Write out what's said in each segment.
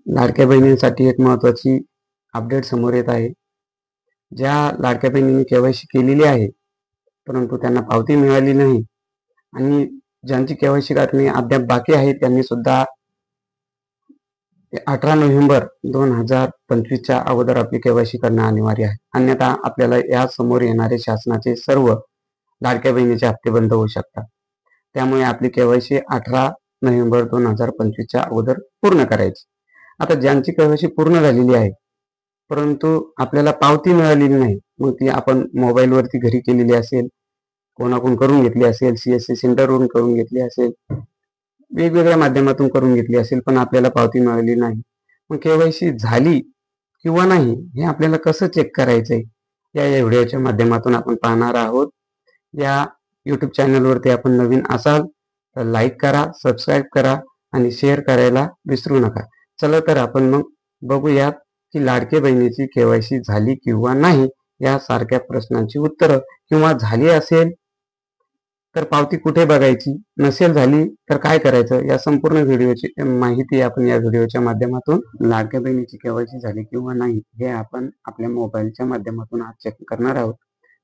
लाडक्या बहिणींसाठी एक महत्त्वाची अपडेट समोर येत आहे. ज्या लाडक्या बहिणींनी केवायसी केलेली आहे, परंतु त्यांना पावती मिळाली नाही आणि ज्यांची केवायसी करणे अद्याप बाकी आहे, त्यांनी सुद्धा 18 नोव्हेंबर 2025च्या अगोदर आपली केवायसी करणं अनिवार्य आहे. अन्यथा आपल्याला या समोर येणारे शासनाचे सर्व लाडक्या बहिणीचे हप्ते बंद होऊ शकतात. त्यामुळे आपली केवायसी 18 नोव्हेंबर 2025च्या अगोदर पूर्ण करायची. आता ज्यांची केवायसी पूर्ण झालेली आहे, परंतु आपल्याला पावती मिळालेली नाही, मग ती आपण मोबाईलवरती घरी केलेली असेल, कोणाकडून करून घेतली असेल, CSC सेंटरवरून करून घेतली असेल, वेगवेगळ्या माध्यमातून करून घेतली असेल, पण आपल्याला पावती मिळाली नाही. मग केवायसी झाली किंवा नाही हे आपल्याला कसं चेक करायचंय, या व्हिडिओच्या माध्यमातून आपण पाहणार आहोत. या YouTube चॅनलवरती आपण नवीन असाल तर लाईक करा, सबस्क्राईब करा आणि शेअर करायला विसरू नका. चला तर आपण मग बघूयात की लाडके बहिणीची केवायसी झाली किंवा नाही यासारख्या प्रश्नांची उत्तरं, किंवा झाली असेल तर पावती कुठे बघायची, नसेल झाली तर काय करायचं, या संपूर्ण व्हिडिओची माहिती आपण या व्हिडिओच्या माध्यमातून लाडक्या बहिणीची केवायसी झाली किंवा नाही हे आपण आपल्या मोबाईलच्या माध्यमातून आज चेक करणार आहोत.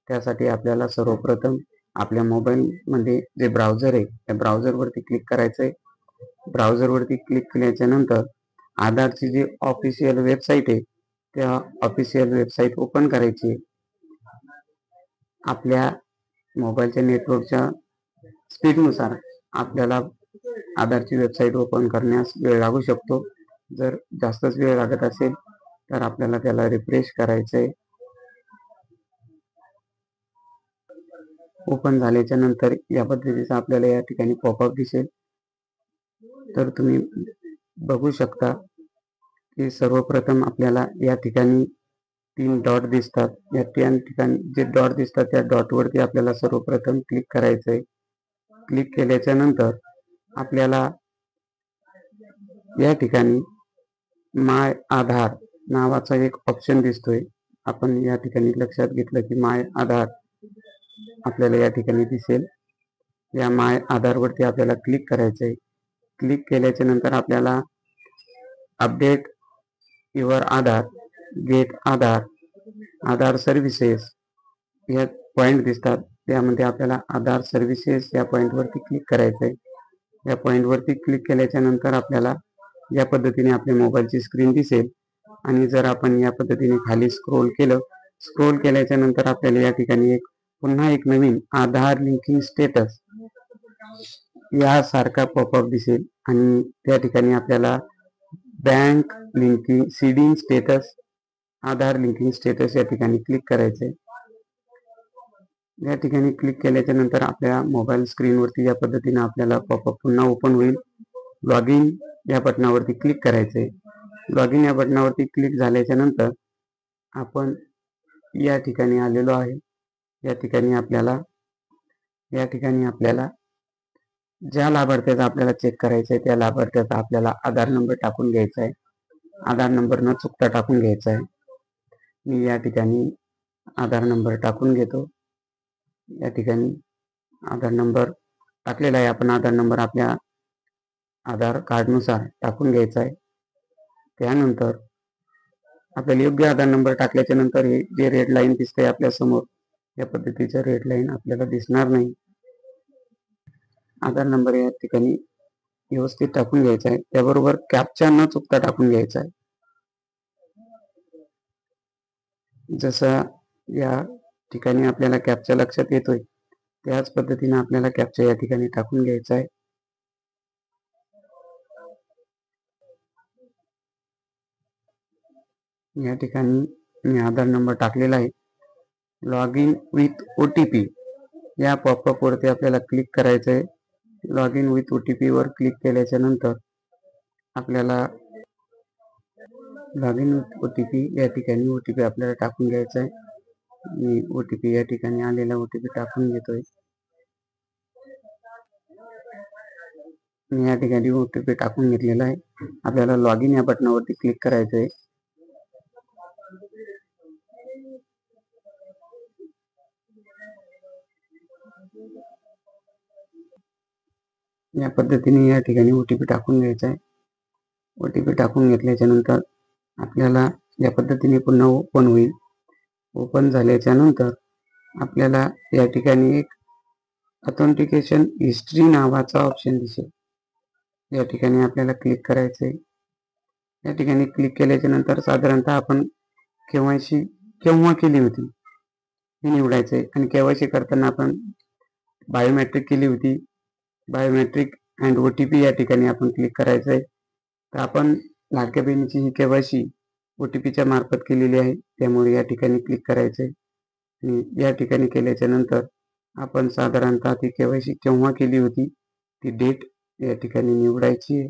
त्यासाठी आपल्याला सर्वप्रथम आपल्या मोबाईलमध्ये जे ब्राउझर आहे त्या ब्राउझरवरती क्लिक करायचं आहे. ब्राउझरवरती क्लिक केल्याच्या नंतर आधारची जी ऑफिशियल वेबसाईट आहे त्या ऑफिशियल वेबसाईट ओपन करायची. आपल्या मोबाईलच्या नेटवर्कच्या स्पीडनुसार आपल्याला आधारची वेबसाईट ओपन करण्यास वेळ लागू शकतो. जर जास्तच वेळ लागत असेल तर आपल्याला त्याला रिफ्रेश करायचं आहे. ओपन झाल्याच्या नंतर या पद्धतीचा आपल्याला या ठिकाणी पॉपअप दिसेल. तर तुम्ही बघू शकता की सर्वप्रथम आपल्याला या ठिकाणी 3 डॉट दिसतात. या 3 ठिकाणी जे डॉट दिसतात त्या डॉटवरती आपल्याला सर्वप्रथम क्लिक करायचं आहे. क्लिक केल्याच्या नंतर आपल्याला या ठिकाणी माय आधार नावाचा एक ऑप्शन दिसतोय. आपण या ठिकाणी लक्षात घेतलं की माय आधार आपल्याला या ठिकाणी दिसेल. या माय आधारवरती आपल्याला क्लिक करायचं आहे. क्लिक केल्याच्या नंतर आपल्याला update your Aadhaar, get Aadhaar, Aadhaar services या पॉईंट दिसतात. त्यामध्ये आपल्याला आधार सर्व्हिसेस या पॉईंटवरती क्लिक करायचं आहे. या पॉईंटवरती क्लिक केल्याच्या नंतर आपल्याला या पद्धतीने आपल्या मोबाईलची स्क्रीन दिसेल. आणि जर आपण या पद्धतीने खाली स्क्रोल केल्याच्या नंतर आपल्याला या ठिकाणी पुन्हा एक नवीन आधार लिंकिंग स्टेटस यासारखा पॉपअप दिसेल. आणि त्या ठिकाणी आपल्याला बँक लिंकिंग सीडिंग स्टेटस, आधार लिंकिंग स्टेटस या ठिकाणी क्लिक करायचे. या ठिकाणी क्लिक केल्याच्या नंतर आपल्या मोबाईल स्क्रीनवरती या पद्धतीने आपल्याला पॉपअप पुन्हा ओपन होईल. लॉग इन या बटनावरती क्लिक करायचे. लॉग इन या बटनावरती क्लिक झाल्याच्या नंतर आपण या ठिकाणी आलेलो आहे. या ठिकाणी आपल्याला ज्या लाभार्थ्याचा आपल्याला चेक करायचा आहे त्या लाभार्थ्याचा आपल्याला आधार नंबर टाकून घ्यायचा आहे. आधार नंबर न चुकता टाकून घ्यायचा आहे. मी या ठिकाणी आधार नंबर टाकून घेतो. या ठिकाणी आधार नंबर टाकलेला आहे. आपण आधार नंबर आपल्या आधार कार्डनुसार टाकून घ्यायचा आहे. त्यानंतर आपल्याला योग्य आधार नंबर टाकल्याच्या नंतर हे जे रेड लाईन दिसतंय आपल्या समोर, या पद्धतीचं रेड लाईन आपल्याला दिसणार नाही. आधार नंबर या ठिकाणी व्यवस्थित टाकून घ्यायचा आहे. त्याबरोबर कॅप्चा न चुकता टाकून घ्यायचा आहे. जसा या ठिकाणी आपल्याला कॅप्चा लक्षात येतोय त्याच पद्धतीने आपल्याला कॅप्चा या ठिकाणी टाकून घ्यायचा आहे. या ठिकाणी मी आधार नंबर टाकलेला आहे. लॉग इन विथ OTP या पॉपअप वरती आपल्याला क्लिक करायचं आहे. लॉग इन विथ OTP वर क्लिक केल्याच्या नंतर आपल्याला लॉग इन विथ OTP या ठिकाणी OTP आपल्याला टाकून घ्यायचा आहे. मी OTP या ठिकाणी आलेला OTP टाकून घेतोय. मी या ठिकाणी OTP टाकून घेतलेला आहे. आपल्याला लॉग इन या बटनावरती क्लिक करायचं आहे. या पद्धतीने या ठिकाणी OTP टाकून घ्यायचा आहे. OTP टाकून घेतल्याच्या नंतर आपल्याला या पद्धतीने पुन्हा ओपन होईल. ओपन झाल्याच्या नंतर आपल्याला या ठिकाणी एक ऑथेंटिकेशन हिस्ट्री नावाचा ऑप्शन दिसेल. या ठिकाणी आपल्याला क्लिक करायचं आहे. या ठिकाणी क्लिक केल्याच्या नंतर साधारणतः आपण KYC केव्हा केली होती हे निवडायचं आहे आणि KYC करताना आपण बायोमेट्रिक केली होती. बायोमेट्रिक अँड OTP या ठिकाणी आपण क्लिक करायचं आहे. तर आपण लाडक्या बहिणीची ही KYC OTPच्या मार्फत केलेली आहे, त्यामुळे या ठिकाणी क्लिक करायचं आहे. आणि या ठिकाणी केल्याच्या नंतर आपण साधारणतः ती KYC केव्हा केली होती ती डेट या ठिकाणी निवडायची आहे.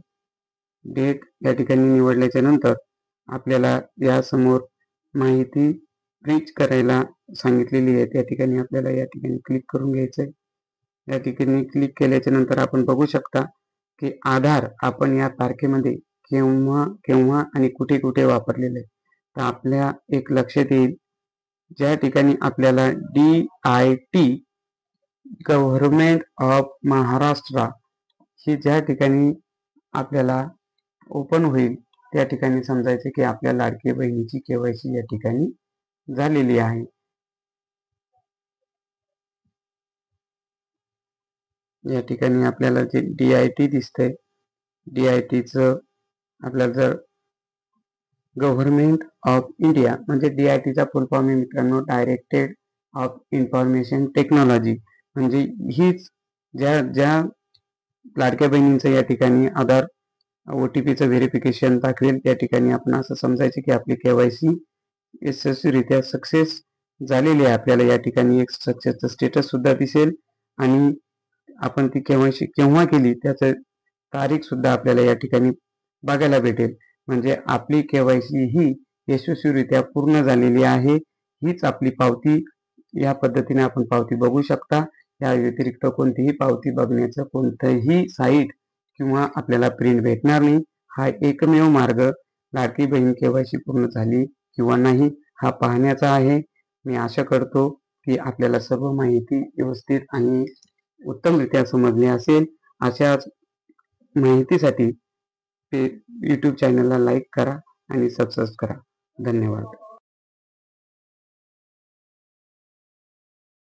डेट या ठिकाणी निवडल्याच्या नंतर आपल्याला या समोर माहिती रीच करायला सांगितलेली आहे. त्या ठिकाणी आपल्याला या ठिकाणी क्लिक करून घ्यायचं आहे. या ठिकाणी क्लिक केल्याच्या नंतर आपण बघू शकता की आधार आपण या तारखेमध्ये केव्हा आणि कुठे कुठे वापरलेले आहे. तर आपल्या एक लक्षात येईल, ज्या ठिकाणी आपल्याला DIT गव्हर्नमेंट ऑफ महाराष्ट्र ही ज्या ठिकाणी आपल्याला ओपन होईल त्या ठिकाणी समजायचे की आपल्या लाडकी बहिणीची KYC या ठिकाणी झालेली आहे. या ठिकाणी आपल्याला जे DIT दिसतंय, DITचं आपल्याला जर गव्हर्नमेंट ऑफ इंडिया म्हणजे DITचा फुल फॉर्म आहे मित्रांनो, डायरेक्टेड ऑफ इन्फॉर्मेशन टेक्नॉलॉजी. म्हणजे हीच ज्या लाडक्या बहिणींचं या ठिकाणी आधार OTPचं व्हेरिफिकेशन दाखवेल त्या ठिकाणी आपण असं समजायचं की आपली KYC यशस्वीरित्या सक्सेस झालेली आहे. आपल्याला या ठिकाणी एक सक्सेसचं स्टेटस सुद्धा दिसेल आणि आपण ती KYC केव्हा केली त्याचं तारीख सुद्धा आपल्याला या ठिकाणी बघायला भेटेल. म्हणजे आपली KYC ही यशस्वीरित्या पूर्ण झालेली आहे. हीच आपली पावती. या पद्धतीने आपण पावती बघू शकता. या व्यतिरिक्त कोणतीही पावती बघण्याचं कोणतंही साईट किंवा आपल्याला प्रिंट भेटणार नाही. हा एकमेव मार्ग लाडकी बहीण KYC पूर्ण झाली किंवा नाही हा पाहण्याचा आहे. मी आशा करतो की आपल्याला सर्व माहिती व्यवस्थित आणि उत्तमरित्या समजली असेल. अशाच माहितीसाठी YouTube चॅनलला लाईक करा आणि सबस्क्राईब करा. धन्यवाद.